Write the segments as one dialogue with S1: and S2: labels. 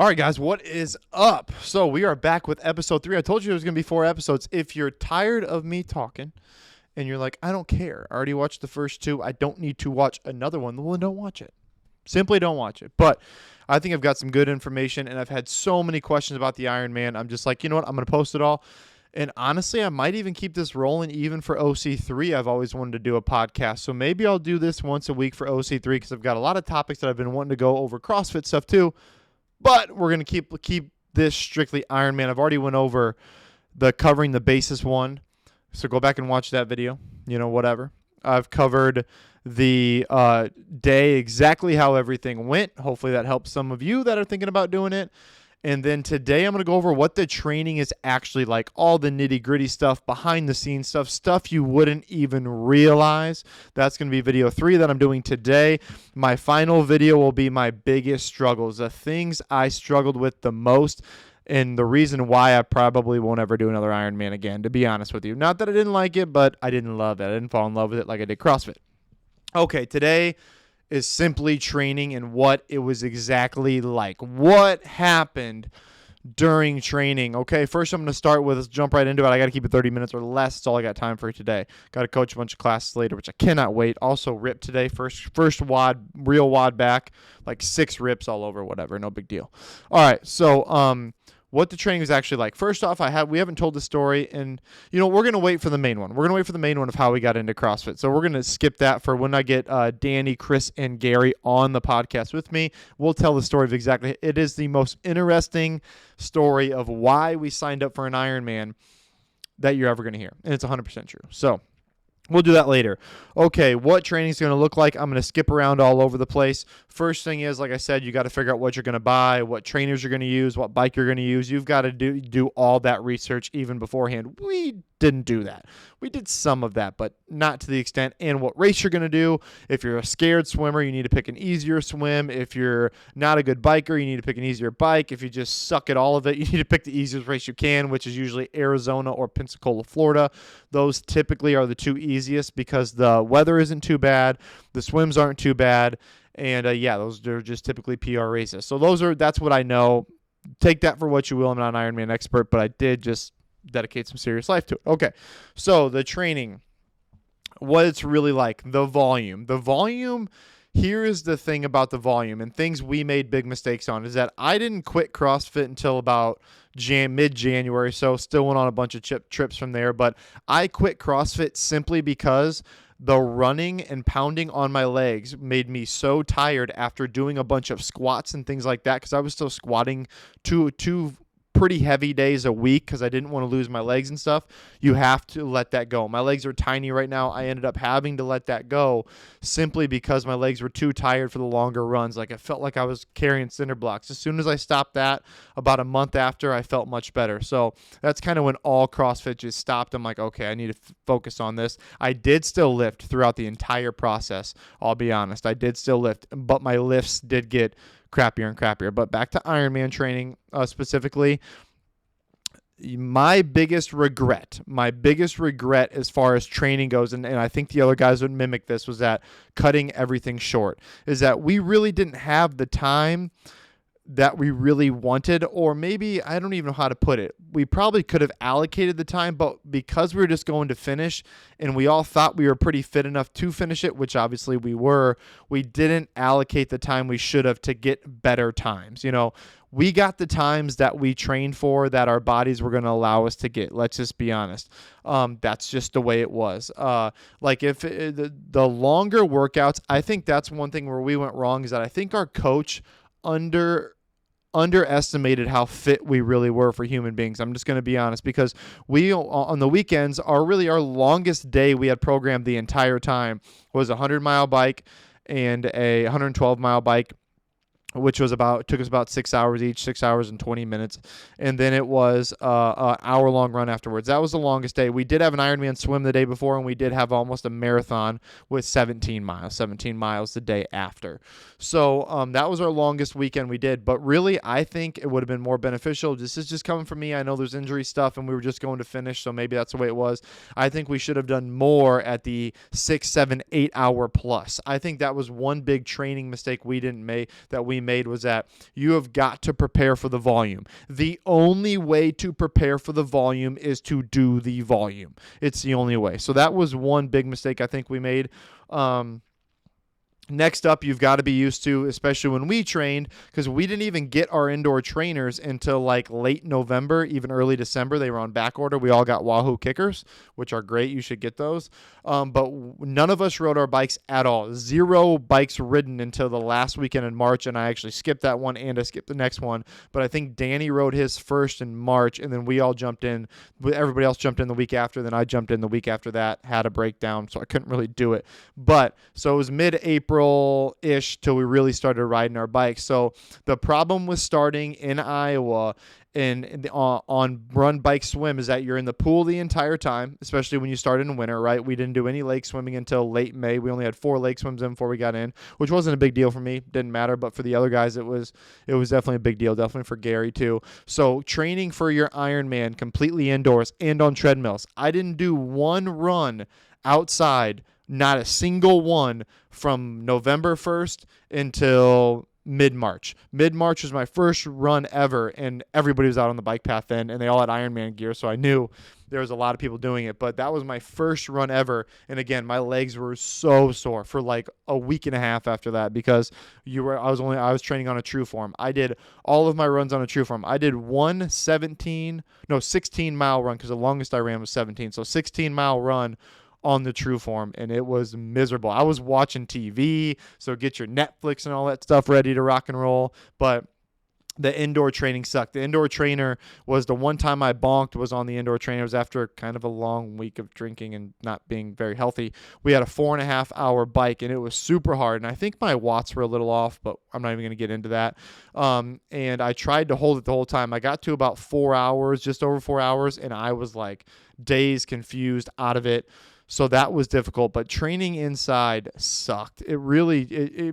S1: All right, guys, what is up? So we are back with episode 3. I told you there was going to be 4 episodes. If you're tired of me talking and you're like, I don't care, I already watched the first 2, I don't need to watch another one, well, then don't watch it. Simply don't watch it. But I think I've got some good information, and I've had so many questions about the Ironman. I'm just like, you know what? I'm going to post it all. And honestly, I might even keep this rolling even for OC3. I've always wanted to do a podcast. So maybe I'll do this once a week for OC3 because I've got a lot of topics that I've been wanting to go over CrossFit stuff too. But we're going to keep this strictly Ironman. I've already went over the covering the basis one. So go back and watch that video, whatever. I've covered the day, exactly how everything went. Hopefully that helps some of you that are thinking about doing it. And then today I'm going to go over what the training is actually like, all the nitty-gritty stuff, behind-the-scenes stuff you wouldn't even realize. That's going to be video 3 that I'm doing today. My final video will be my biggest struggles, the things I struggled with the most, and the reason why I probably won't ever do another Ironman again, to be honest with you. Not that I didn't like it, but I didn't love it. I didn't fall in love with it like I did CrossFit. Okay, today is simply training and what it was exactly like. What happened during training? Okay, first I'm going to start with, let's jump right into it. I got to keep it 30 minutes or less. That's all I got time for today. Got to coach a bunch of classes later, which I cannot wait. Also ripped today. First WOD, real WOD back, like 6 rips all over, whatever. No big deal. All right, so what the training was actually like. First off, we haven't told the story, and we're going to wait for the main one. We're going to wait for the main one of how we got into CrossFit. So we're going to skip that for when I get Danny, Chris, and Gary on the podcast with me. We'll tell the story of exactly. It is the most interesting story of why we signed up for an Ironman that you're ever going to hear, and it's 100% true. So we'll do that later. Okay, what training is going to look like? I'm going to skip around all over the place. First thing is, like I said, you got to figure out what you're going to buy, what trainers you're going to use, what bike you're going to use. You've got to do all that research even beforehand. We didn't do that. We did some of that, but not to the extent. And what race you're going to do. If you're a scared swimmer, you need to pick an easier swim. If you're not a good biker, you need to pick an easier bike. If you just suck at all of it, you need to pick the easiest race you can, which is usually Arizona or Pensacola, Florida. Those typically are the 2 easiest because the weather isn't too bad, the swims aren't too bad, and those are just typically PR races. So that's what I know. Take that for what you will. I'm not an Ironman expert, but I did just dedicate some serious life to it. Okay, so the training, what it's really like, the volume. Here is the thing about the volume and things we made big mistakes on is that I didn't quit CrossFit until about mid-January, so still went on a bunch of trips from there, but I quit CrossFit simply because the running and pounding on my legs made me so tired after doing a bunch of squats and things like that because I was still squatting two pretty heavy days a week because I didn't want to lose my legs and stuff. You have to let that go. My legs are tiny right now. I ended up having to let that go simply because my legs were too tired for the longer runs. Like, it felt like I was carrying cinder blocks. As soon as I stopped that, about a month after, I felt much better. So that's kind of when all CrossFit just stopped. I'm like, okay, I need to focus on this. I did still lift throughout the entire process. I'll be honest. I did still lift, but my lifts did get crappier and crappier. But back to Ironman training specifically, my biggest regret as far as training goes, and I think the other guys would mimic this, was that cutting everything short, is that we really didn't have the time that we really wanted, or maybe I don't even know how to put it. We probably could have allocated the time, but because we were just going to finish and we all thought we were pretty fit enough to finish it, which obviously we were, we didn't allocate the time we should have to get better times. We got the times that we trained for, that our bodies were going to allow us to get. Let's just be honest. That's just the way it was. The longer workouts, I think that's one thing where we went wrong, is that I think our coach underestimated how fit we really were for human beings. I'm just going to be honest, because we, on the weekends, our longest day we had programmed the entire time was a 100-mile bike and a 112-mile bike, which took us about 6 hours each, 6 hours and 20 minutes. And then it was an hour-long run afterwards. That was the longest day. We did have an Ironman swim the day before, and we did have almost a marathon with 17 miles the day after. So that was our longest weekend we did. But really, I think it would have been more beneficial. This is just coming from me. I know there's injury stuff, and we were just going to finish, so maybe that's the way it was. I think we should have done more at the 6, 7, 8 hour plus. I think that was one big training mistake we made was that you have got to prepare for the volume. The only way to prepare for the volume is to do the volume. It's the only way. So that was one big mistake I think we made. Next up, you've got to be used to, especially when we trained, because we didn't even get our indoor trainers until like late November, even early December. They were on back order. We all got Wahoo kickers, which are great. You should get those. But none of us rode our bikes at all. 0 bikes ridden until the last weekend in March, and I actually skipped that one and I skipped the next one. But I think Danny rode his first in March, and then we all jumped in. Everybody else jumped in the week after. Then I jumped in the week after that, had a breakdown, so I couldn't really do it. But so it was mid-April-ish till we really started riding our bikes. So the problem with starting in Iowa and on run, bike, swim is that you're in the pool the entire time, especially when you start in winter, right? We didn't do any lake swimming until late May. We only had 4 lake swims in before we got in, which wasn't a big deal for me. Didn't matter, but for the other guys, it was definitely a big deal, definitely for Gary too. So training for your Ironman completely indoors and on treadmills. I didn't do one run outside, not a single one, from November 1st until mid-March. Mid-March was my first run ever, and everybody was out on the bike path then, and they all had Ironman gear, so I knew there was a lot of people doing it. But that was my first run ever, and again, my legs were so sore for like a week and a half after that because I was training on a true form. I did all of my runs on a true form. I did 16-mile run because the longest I ran was 17, so 16-mile run on the true form, and it was miserable. I was watching TV, so get your Netflix and all that stuff ready to rock and roll, but the indoor training sucked. The indoor trainer was the one time I bonked was on the indoor trainer. It was after kind of a long week of drinking and not being very healthy. We had a 4.5-hour bike, and it was super hard, and I think my watts were a little off, but I'm not even going to get into that. And I tried to hold it the whole time. I got to about 4 hours, just over 4 hours, and I was like dazed, confused, out of it. So that was difficult, but training inside sucked. It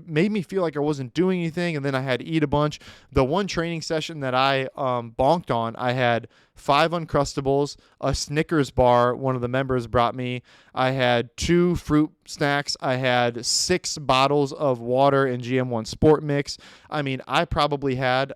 S1: made me feel like I wasn't doing anything, and then I had to eat a bunch. The one training session that I bonked on, I had 5 Uncrustables, a Snickers bar one of the members brought me. I had 2 fruit snacks. I had 6 bottles of water and GM1 Sport Mix. I mean, I probably had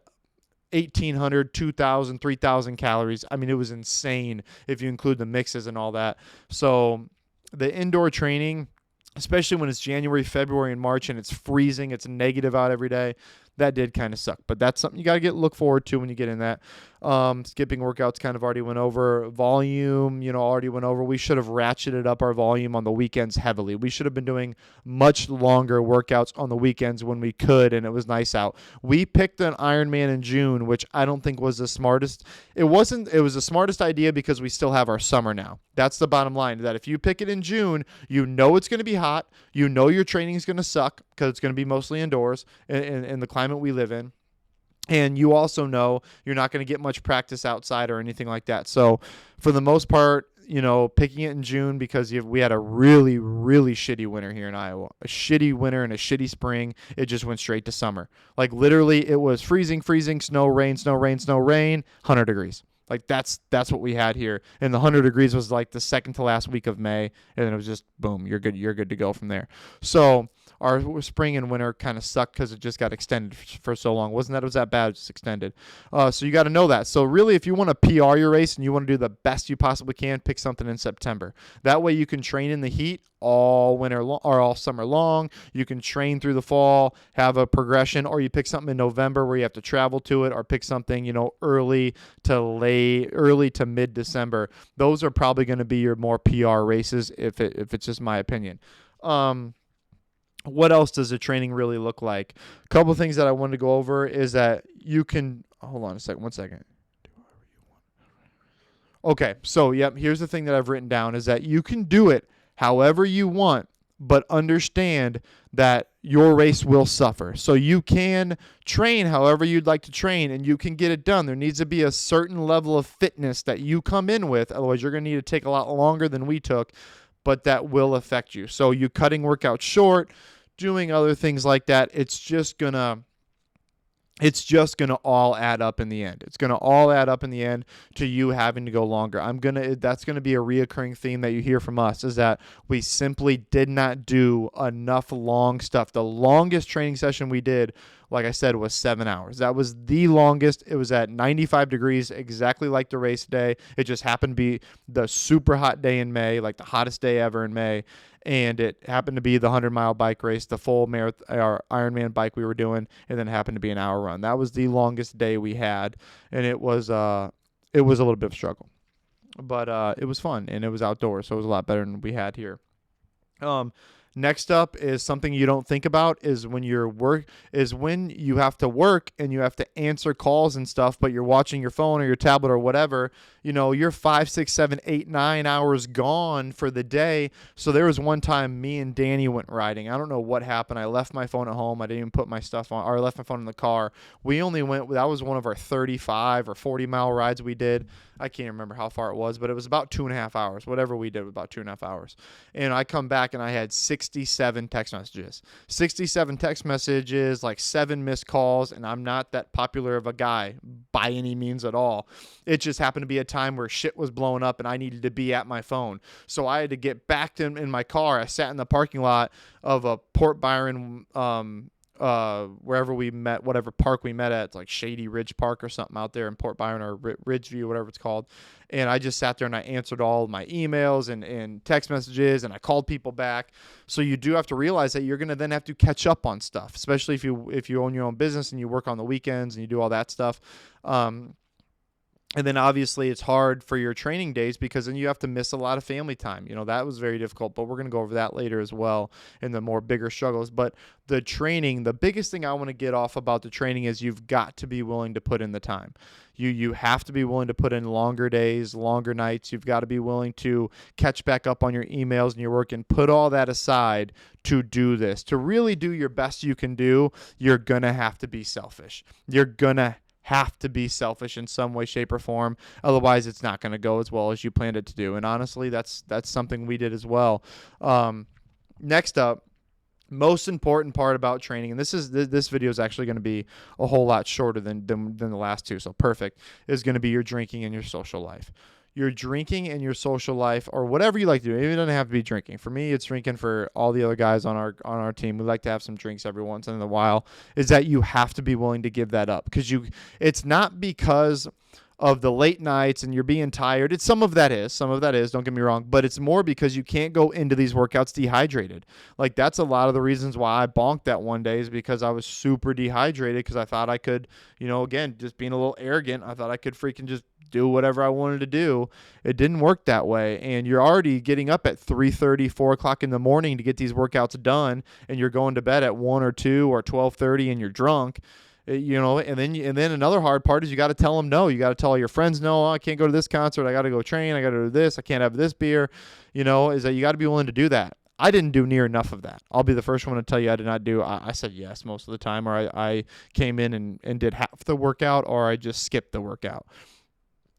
S1: 1,800, 2,000, 3,000 calories. I mean, it was insane if you include the mixes and all that. So the indoor training, especially when it's January, February, and March, and it's freezing, it's negative out every day, that did kind of suck. But that's something you got to look forward to when you get in that. Skipping workouts kind of already went over. Volume, already went over. We should have ratcheted up our volume on the weekends heavily. We should have been doing much longer workouts on the weekends when we could, and it was nice out. We picked an Ironman in June, which I don't think was the smartest. It was the smartest idea because we still have our summer now. That's the bottom line, that if you pick it in June, you know it's going to be hot. You know your training is going to suck because it's going to be mostly indoors in the climate we live in. And you also know you're not going to get much practice outside or anything like that. So for the most part, picking it in June because we had a really, really shitty winter here in Iowa. A shitty winter and a shitty spring. It just went straight to summer. Like literally it was freezing, snow, rain, 100 degrees. Like that's what we had here. And the 100 degrees was like the second to last week of May. And then it was just boom, you're good to go from there. So our spring and winter kind of sucked because it just got extended for so long. It was that bad, it was just extended. So you got to know that. So really, if you want to PR your race and you want to do the best you possibly can, pick something in September. That way you can train in the heat all winter or all summer long. You can train through the fall, have a progression, or you pick something in November where you have to travel to it, or pick something, early to mid-December. Those are probably going to be your more PR races if it's just my opinion. What else does the training really look like? A couple of things that I wanted to go over is that you can, hold on one second. Okay, so here's the thing that I've written down is that you can do it however you want, but understand that your race will suffer. So you can train however you'd like to train, and you can get it done. There needs to be a certain level of fitness that you come in with. Otherwise, you're going to need to take a lot longer than we took, but that will affect you. So you cutting workouts short, doing other things like that, it's just going to all add up in the end. It's going to all add up in the end to you having to go longer. That's going to be a reoccurring theme that you hear from us, is that we simply did not do enough long stuff. The longest training session we did like I said, was 7 hours. That was the longest. It was at 95 degrees, exactly like the race day. It just happened to be the super hot day in May, like the hottest day ever in May. And it happened to be the 100-mile bike race, the full marathon, or Ironman bike we were doing, and then it happened to be an hour run. That was the longest day we had, and it was a little bit of a struggle, but it was fun, and it was outdoors, so it was a lot better than we had here. Um, Next up is something you don't think about is when you have to work and you have to answer calls and stuff, but you're watching your phone or your tablet or whatever. You're 5, 6, 7, 8, 9 hours gone for the day. So there was one time me and Danny went riding. I don't know what happened. I left my phone at home. I didn't even put my stuff on, or I left my phone in the car. That was one of our 35 or 40-mile rides we did. I can't remember how far it was, but it was about 2.5 hours. Whatever we did was about 2.5 hours. And I come back and I had 67 text messages. 67 text messages, like 7 missed calls, and I'm not that popular of a guy by any means at all. It just happened to be a time where shit was blowing up and I needed to be at my phone. So I had to get back in my car. I sat in the parking lot of a Port Byron wherever we met, whatever park we met at. It's like Shady Ridge Park or something out there in Port Byron, or Ridgeview, whatever it's called. And I just sat there and I answered all of my emails and text messages, and I called people back. So you do have to realize that you're going to then have to catch up on stuff, especially if you own your own business and you work on the weekends and you do all that stuff. And then obviously it's hard for your training days because then you have to miss a lot of family time. That was very difficult, but we're going to go over that later as well in the more bigger struggles. But the training, the biggest thing I want to get off about the training is you've got to be willing to put in the time. You have to be willing to put in longer days, longer nights. You've got to be willing to catch back up on your emails and your work and put all that aside to do this. To really do your best you can do, you're going to have to be selfish. You're going to have to be selfish in some way, shape, or form. Otherwise, it's not going to go as well as you planned it to do. And honestly, that's something we did as well. Next up, most important part about training, and this video is actually going to be a whole lot shorter than the last two, so perfect, is going to be your drinking and your social life. Your drinking and your social life, or whatever you like to do. It doesn't have to be drinking. For me, it's drinking. For all the other guys on our team, we like to have some drinks every once in a while. Is that you have to be willing to give that up, because it's not because of the late nights and you're being tired. Some of that is, don't get me wrong, but it's more because you can't go into these workouts dehydrated. Like, that's a lot of the reasons why I bonked that one day, is because I was super dehydrated, because I thought I could, again, just being a little arrogant, I thought I could freaking just do whatever I wanted to do. It didn't work that way. And you're already getting up at 3:30, 4 o'clock in the morning to get these workouts done, and you're going to bed at 1 or 2 or 12:30 and you're drunk. And then another hard part is you got to tell them no. You got to tell all your friends no. I can't go to this concert. I got to go train. I got to do this. I can't have this beer. Is that you got to be willing to do that. I didn't do near enough of that. I'll be the first one to tell you I did not do. I said yes most of the time, or I came in and did half the workout, or I just skipped the workout.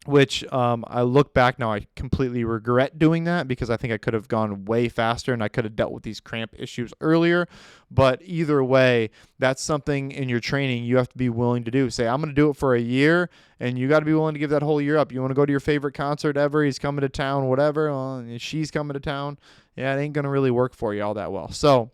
S1: Which I look back now, I completely regret doing that, because I think I could have gone way faster and I could have dealt with these cramp issues earlier. But either way, that's something in your training you have to be willing to do. Say, I'm going to do it for a year, and you got to be willing to give that whole year up. You want to go to your favorite concert ever, he's coming to town, whatever, she's coming to town. Yeah, it ain't going to really work for you all that well. So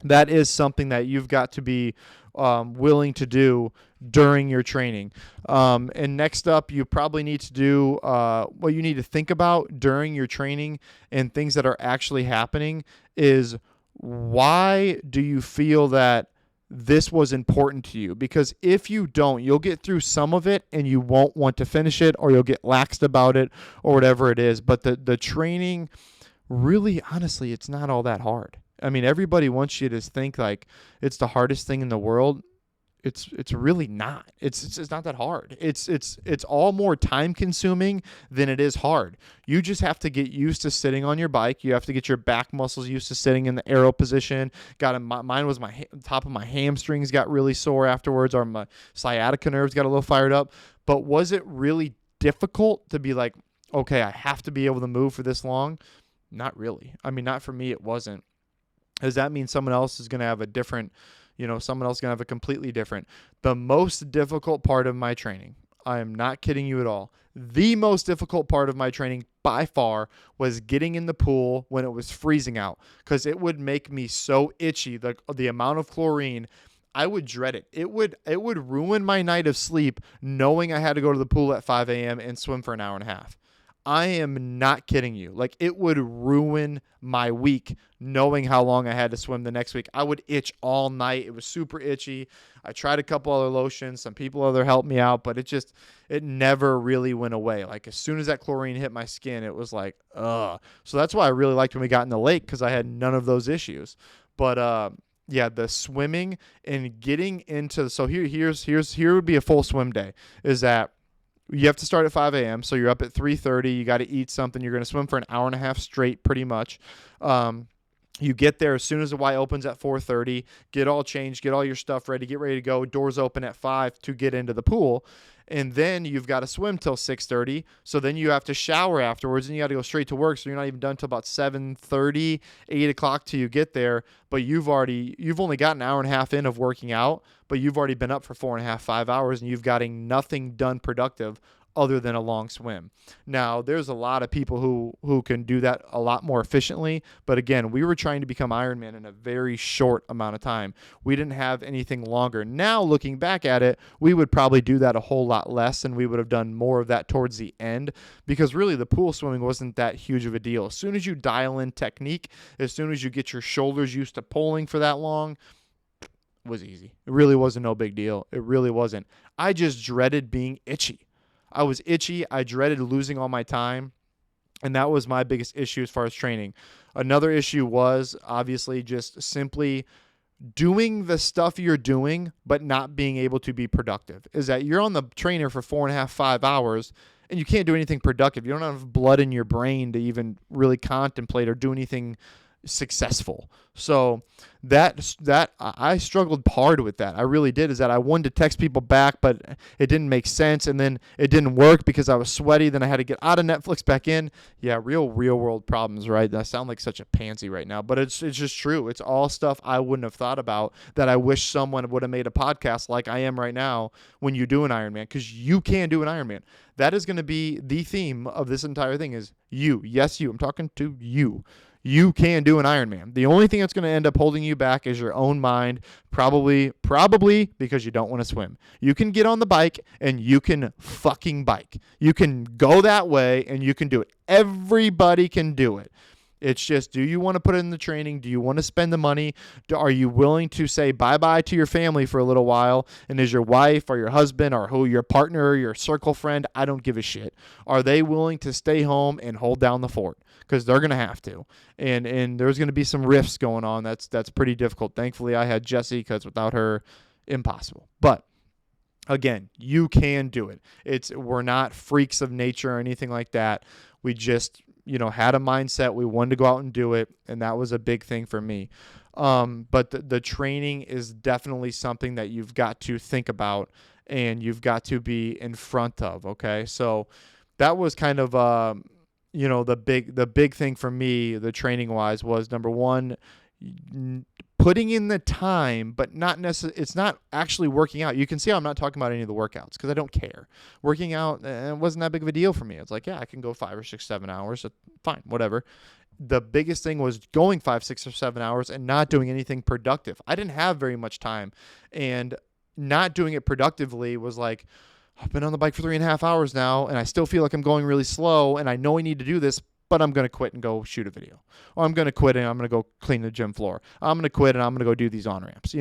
S1: that is something that you've got to be willing to do during your training. And next up, you probably need to do what you need to think about during your training and things that are actually happening is, why do you feel that this was important to you? Because if you don't, you'll get through some of it and you won't want to finish it, or you'll get laxed about it, or whatever it is. But the training, really, honestly, it's not all that hard. I mean, everybody wants you to think like it's the hardest thing in the world. It's really not. It's not that hard. It's all more time consuming than it is hard. You just have to get used to sitting on your bike. You have to get your back muscles used to sitting in the arrow position. Mine was top of my hamstrings got really sore afterwards, or my sciatica nerves got a little fired up. But was it really difficult to be like, okay, I have to be able to move for this long? Not really. I mean, not for me, it wasn't. Does that mean someone else is going to have a different, someone else is going to have a completely different? The most difficult part of my training, I am not kidding you at all, the most difficult part of my training by far was getting in the pool when it was freezing out, because it would make me so itchy. The amount of chlorine, I would dread it. It would ruin my night of sleep knowing I had to go to the pool at 5 a.m. and swim for an hour and a half. I am not kidding you. Like, it would ruin my week knowing how long I had to swim the next week. I would itch all night. It was super itchy. I tried a couple other lotions. Some people other helped me out, but it never really went away. Like, as soon as that chlorine hit my skin, it was like, ugh. So that's why I really liked when we got in the lake, because I had none of those issues. But yeah, the swimming and getting into, so here would be a full swim day, is that you have to start at 5 a.m. So you're up at 3:30. You got to eat something. You're going to swim for an hour and a half straight, pretty much. You get there as soon as the Y opens at 4:30. Get all changed. Get all your stuff ready. Get ready to go. Doors open at 5 to get into the pool. And then you've got to swim till 6:30. So then you have to shower afterwards, and you got to go straight to work. So you're not even done till about 7:30, 8 o'clock till you get there. But you've only got an hour and a half in of working out, but you've already been up for 4.5, 5 hours, and you've gotten nothing done productive other than a long swim. Now, there's a lot of people who can do that a lot more efficiently, but again, we were trying to become Ironman in a very short amount of time. We didn't have anything longer. Now, looking back at it, we would probably do that a whole lot less, and we would have done more of that towards the end, because really the pool swimming wasn't that huge of a deal. As soon as you dial in technique, as soon as you get your shoulders used to pulling for that long, it was easy. It really wasn't no big deal. It really wasn't. I just dreaded being itchy. I was itchy. I dreaded losing all my time. And that was my biggest issue as far as training. Another issue was obviously just simply doing the stuff you're doing, but not being able to be productive. Is that you're on the trainer for 4.5, 5 hours, and you can't do anything productive. You don't have blood in your brain to even really contemplate or do anything successful. So that I struggled hard with that. I really did. Is that I wanted to text people back, but it didn't make sense, and then it didn't work because I was sweaty. Then I had to get out of Netflix back in. Yeah, real world problems, right? I sound like such a pansy right now, but it's just true. It's all stuff I wouldn't have thought about that I wish someone would have made a podcast like I am right now when you do an Ironman, because you can do an Ironman. That is going to be the theme of this entire thing, is you. Yes, you. I'm talking to you. You can do an Ironman. The only thing that's going to end up holding you back is your own mind, probably because you don't want to swim. You can get on the bike and you can fucking bike. You can go that way and you can do it. Everybody can do it. It's just, do you want to put it in the training? Do you want to spend the money? Are you willing to say bye-bye to your family for a little while? And is your wife or your husband or who your partner or your circle friend, I don't give a shit, are they willing to stay home and hold down the fort? Because they're going to have to. And there's going to be some rifts going on. That's pretty difficult. Thankfully, I had Jessie, because without her, impossible. But again, you can do it. We're not freaks of nature or anything like that. We just had a mindset. We wanted to go out and do it, and that was a big thing for me. But the training is definitely something that you've got to think about and you've got to be in front of, okay? So that was kind of the big thing for me, the training-wise, was number one, putting in the time, but not necessarily, it's not actually working out. You can see I'm not talking about any of the workouts because I don't care. Working out wasn't that big of a deal for me. It's like, yeah, I can go 5 or 6, 7 hours. So fine, whatever. The biggest thing was going 5, 6, or 7 hours and not doing anything productive. I didn't have very much time, and not doing it productively was like, I've been on the bike for 3.5 hours now, and I still feel like I'm going really slow, and I know I need to do this, but I'm going to quit and go shoot a video. Or I'm going to quit and I'm going to go clean the gym floor. I'm going to quit and I'm going to go do these on-ramps,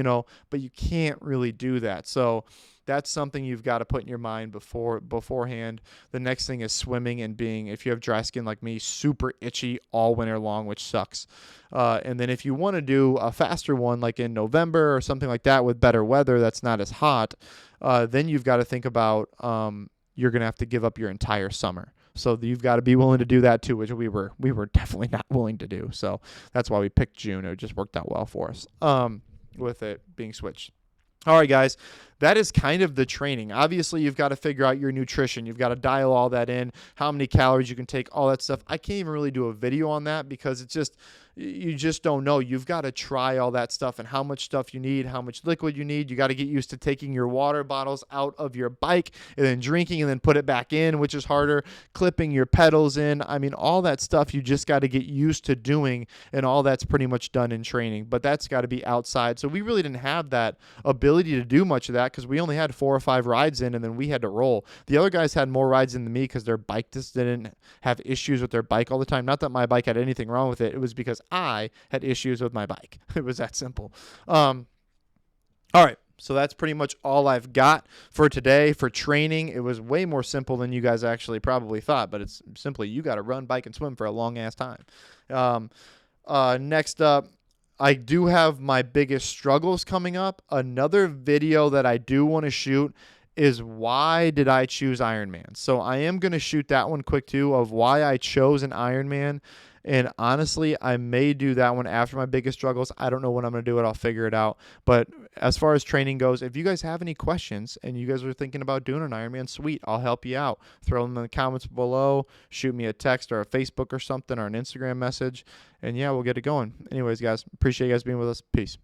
S1: but you can't really do that. So that's something you've got to put in your mind beforehand. The next thing is swimming and being, if you have dry skin like me, super itchy all winter long, which sucks. And then if you want to do a faster one, like in November or something like that with better weather that's not as hot, then you've got to think about you're going to have to give up your entire summer. So you've got to be willing to do that too, which we were definitely not willing to do. So that's why we picked June. It just worked out well for us with it being switched. All right, guys, that is kind of the training. Obviously, you've got to figure out your nutrition. You've got to dial all that in, how many calories you can take, all that stuff. I can't even really do a video on that because it's just, you just don't know. You've got to try all that stuff and how much stuff you need, how much liquid you need. You got to get used to taking your water bottles out of your bike and then drinking and then put it back in, which is harder. Clipping your pedals in. I mean, all that stuff you just got to get used to doing, and all that's pretty much done in training. But that's got to be outside. So we really didn't have that ability to do much of that because we only had 4 or 5 rides in, and then we had to roll. The other guys had more rides in than me because their bike just didn't have issues with their bike all the time. Not that my bike had anything wrong with it. It was because I had issues with my bike. It was that simple. All right. So that's pretty much all I've got for today for training. It was way more simple than you guys actually probably thought, but it's simply you got to run, bike, and swim for a long ass time. Next up, I do have my biggest struggles coming up. Another video that I do want to shoot is why did I choose Ironman? So I am going to shoot that one quick too of why I chose an Ironman. And honestly, I may do that one after my biggest struggles. I don't know when I'm going to do it. I'll figure it out. But as far as training goes, if you guys have any questions and you guys are thinking about doing an Ironman, sweet, I'll help you out. Throw them in the comments below. Shoot me a text or a Facebook or something or an Instagram message. And yeah, we'll get it going. Anyways, guys, appreciate you guys being with us. Peace.